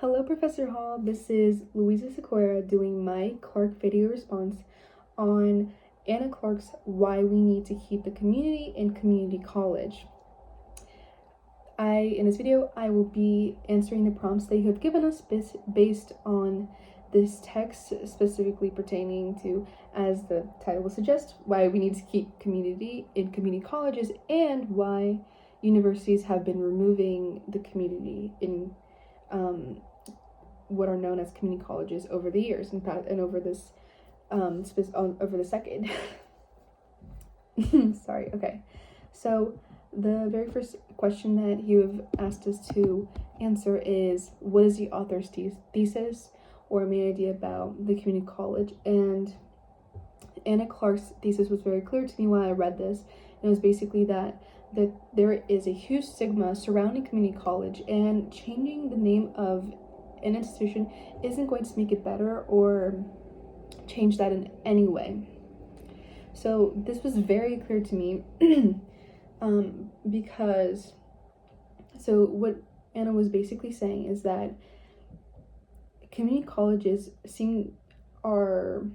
Hello, Professor Hall. This is Louisa Sequoia doing my Clark video response on Anna Clark's Why We Need to Keep the Community in Community College. In this video, I will be answering the prompts that you have given us based on this text, specifically pertaining to, as the title will suggest, why we need to keep community in community colleges and why universities have been removing the community in what are known as community colleges over the years and over this over the decade. Sorry. Okay, so the very first question that you have asked us to answer is, what is the author's thesis or main idea about the community college? And Anna Clark's thesis was very clear to me when I read this. And it was basically that there is a huge stigma surrounding community college, and changing the name of an institution isn't going to make it better or change that in any way. So this was very clear to me because what Anna was basically saying is that community colleges are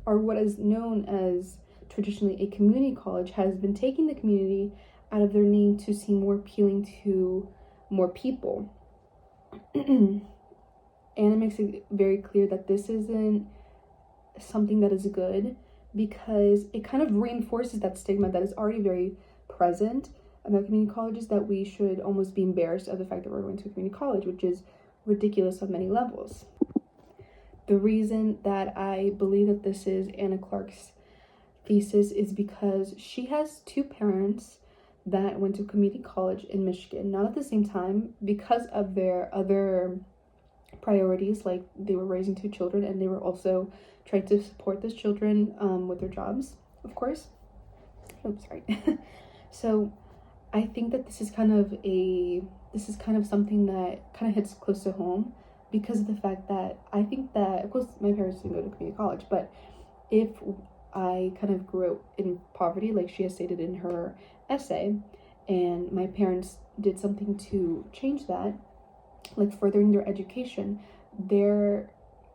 what is known as traditionally a community college, has been taking the community out of their name to seem more appealing to more people. Anna makes it very clear that this isn't something that is good, because it kind of reinforces that stigma that is already very present about community colleges, that we should almost be embarrassed of the fact that we're going to a community college, which is ridiculous on many levels. The reason that I believe that this is Anna Clark's thesis is because she has two parents that went to community college in Michigan, not at the same time, because of their other priorities, like they were raising two children and they were also trying to support those children with their jobs, of course. So I think that this is kind of something that kind of hits close to home, because of the fact that I think that, of course, my parents didn't go to community college, but if I kind of grew up in poverty, like she has stated in her essay, and my parents did something to change that, like furthering their education,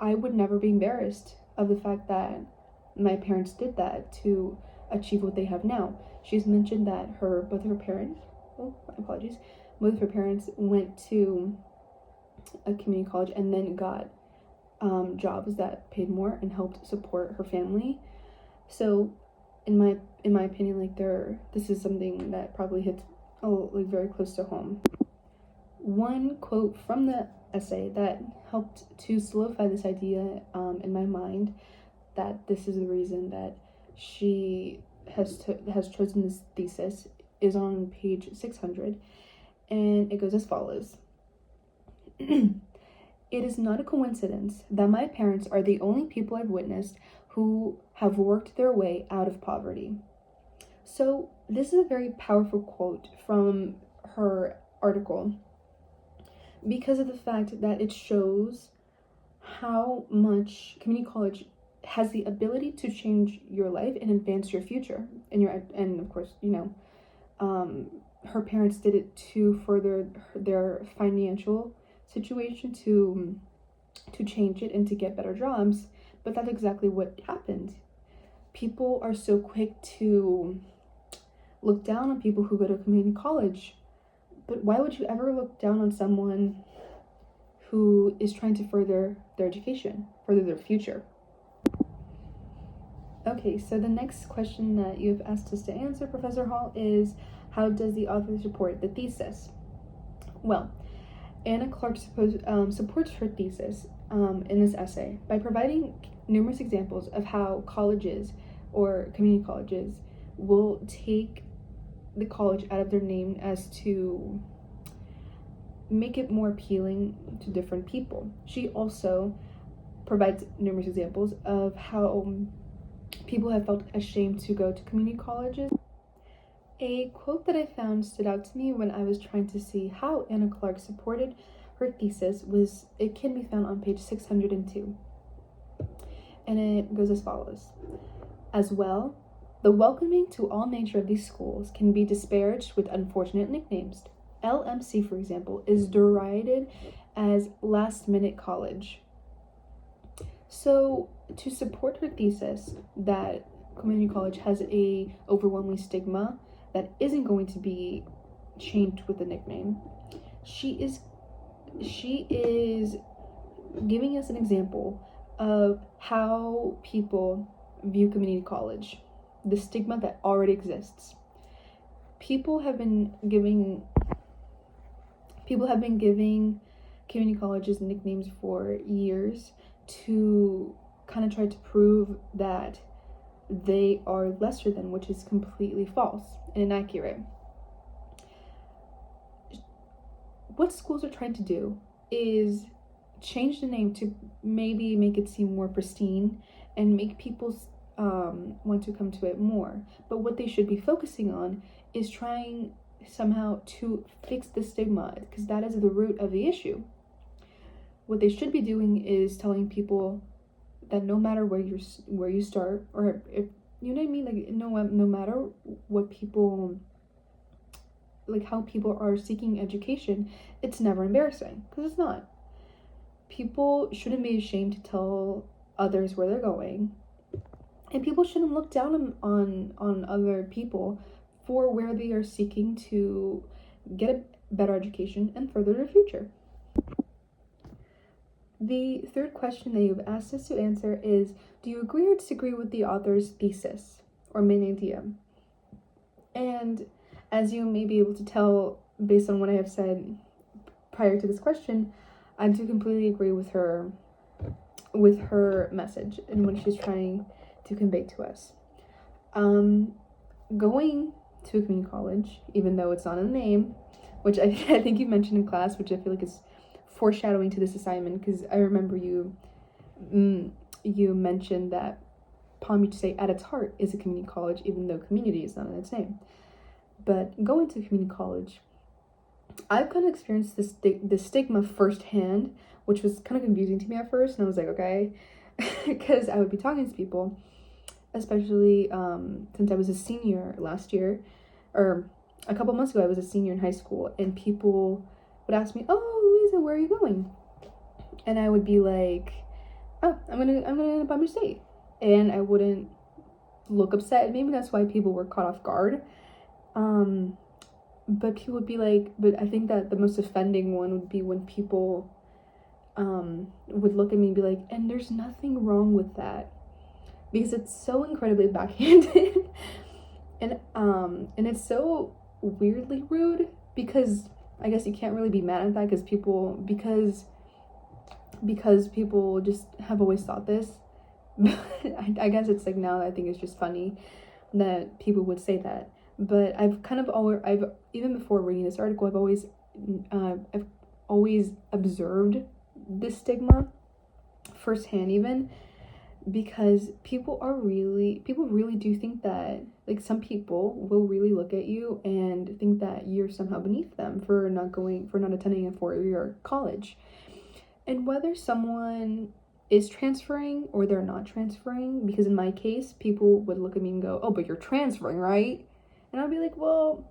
I would never be embarrassed of the fact that my parents did that to achieve what they have now. She's mentioned that both of her parents went to a community college and then got jobs that paid more and helped support her family. So in my opinion, this is something that probably hits very close to home. One quote from the essay that helped to solidify this idea in my mind, that this is the reason that she has chosen this thesis, is on page 600, and it goes as follows. It is not a coincidence that my parents are the only people I've witnessed who have worked their way out of poverty. So this is a very powerful quote from her article, because of the fact that it shows how much community college has the ability to change your life and advance your future and of course, her parents did it to further their financial situation, to change it and to get better jobs. But that's exactly what happened. People are so quick to look down on people who go to community college, but why would you ever look down on someone who is trying to further their education, further their future? Okay, so the next question that you have asked us to answer, Professor Hall, is, how does the author support the thesis? Well, Anna Clark supports her thesis in this essay by providing numerous examples of how colleges or community colleges will take the college out of their name as to make it more appealing to different people. She also provides numerous examples of how people have felt ashamed to go to community colleges. A quote that I found stood out to me when I was trying to see how Anna Clark supported her thesis it can be found on page 602. And it goes as follows. As well, the welcoming to all nature of these schools can be disparaged with unfortunate nicknames. LMC, for example, is derided as last minute college. So, to support her thesis that community college has a overwhelming stigma that isn't going to be changed with the nickname, she is giving us an example of how people view community college, the stigma that already exists. People have been giving community colleges nicknames for years to kind of try to prove that they are lesser than, which is completely false and inaccurate. What schools are trying to do is change the name to maybe make it seem more pristine and make people want to come to it more. But what they should be focusing on is trying somehow to fix the stigma, because that is the root of the issue. What they should be doing is telling people that no matter where you start, or if you know what I mean, like no matter what people, like how people are seeking education, it's never embarrassing, because it's not. People shouldn't be ashamed to tell others where they're going, and people shouldn't look down on other people for where they are seeking to get a better education and further their future. The third question that you've asked us to answer is, do you agree or disagree with the author's thesis or main idea? And as you may be able to tell based on what I have said prior to this question, I do completely agree with her message and what she's trying to convey to us. Going to a community college, even though it's not in the name, which I think you mentioned in class, which I feel like is foreshadowing to this assignment, because I remember you mentioned that Palm Beach State at its heart is a community college, even though community is not in its name. But going to a community college, I've kind of experienced this stigma firsthand, which was kind of confusing to me at first, and I was like, okay, because I would be talking to people, especially since I was a senior last year, or a couple months ago I was a senior in high school, and people would ask me, "Oh, Louisa, where are you going?" And I would be like, "Oh, I'm gonna Palm Beach State," and I wouldn't look upset. Maybe that's why people were caught off guard. But people would be like, but I think that the most offending one would be when people would look at me and be like, "And there's nothing wrong with that," because it's so incredibly backhanded, and it's so weirdly rude, because I guess you can't really be mad at that because people just have always thought this. I guess it's like now I think it's just funny that people would say that. But I've even before reading this article, I've always observed this stigma firsthand, even because people really do think that, like, some people will really look at you and think that you're somehow beneath them for not attending a 4-year college. And whether someone is transferring or they're not transferring, because in my case, people would look at me and go, "Oh, but you're transferring, right?" And I'd be like, well,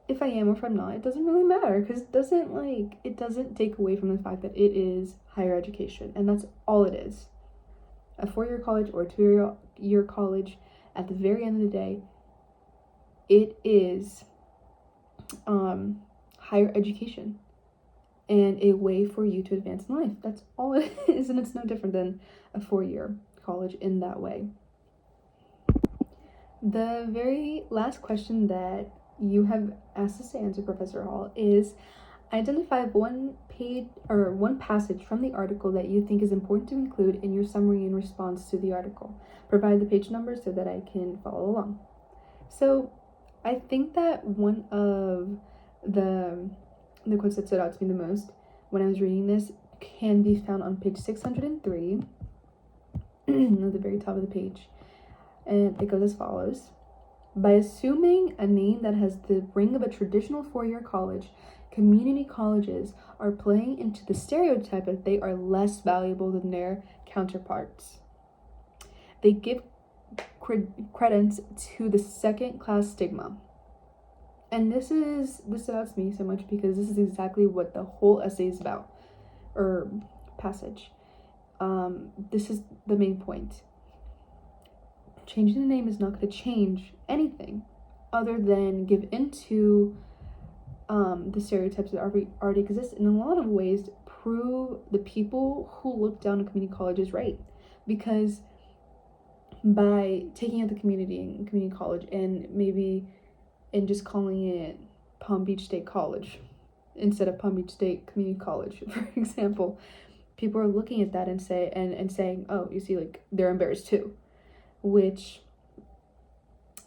if I am or if I'm not, it doesn't really matter, because it doesn't take away from the fact that it is higher education, and that's all it is. A 4-year college or a 2-year college, at the very end of the day, it is higher education and a way for you to advance in life. That's all it is, and it's no different than a 4-year college in that way. The very last question that you have asked us to answer, Professor Hall, is identify one passage from the article that you think is important to include in your summary in response to the article. Provide the page number so that I can follow along. So I think that one of the quotes that stood out to me the most when I was reading this can be found on page 603 at the very top of the page. And it goes as follows: by assuming a name that has the ring of a traditional 4-year college, community colleges are playing into the stereotype that they are less valuable than their counterparts. They give credence to the second-class stigma. And this stood out to me so much because this is exactly what the whole essay is about. or passage. This is the main point. Changing the name is not going to change anything other than give into the stereotypes that already exist, in a lot of ways prove the people who look down on community colleges right. Because by taking out the community and community college and just calling it Palm Beach State College instead of Palm Beach State Community College, for example, people are looking at that and saying, oh, you see, like, they're embarrassed too, which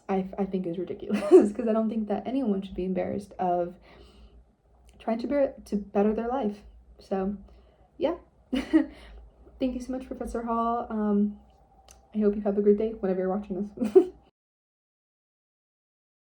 I think is ridiculous, because I don't think that anyone should be embarrassed of trying to better their life. So, yeah. Thank you so much, Professor Hall. I hope you have a great day whenever you're watching this.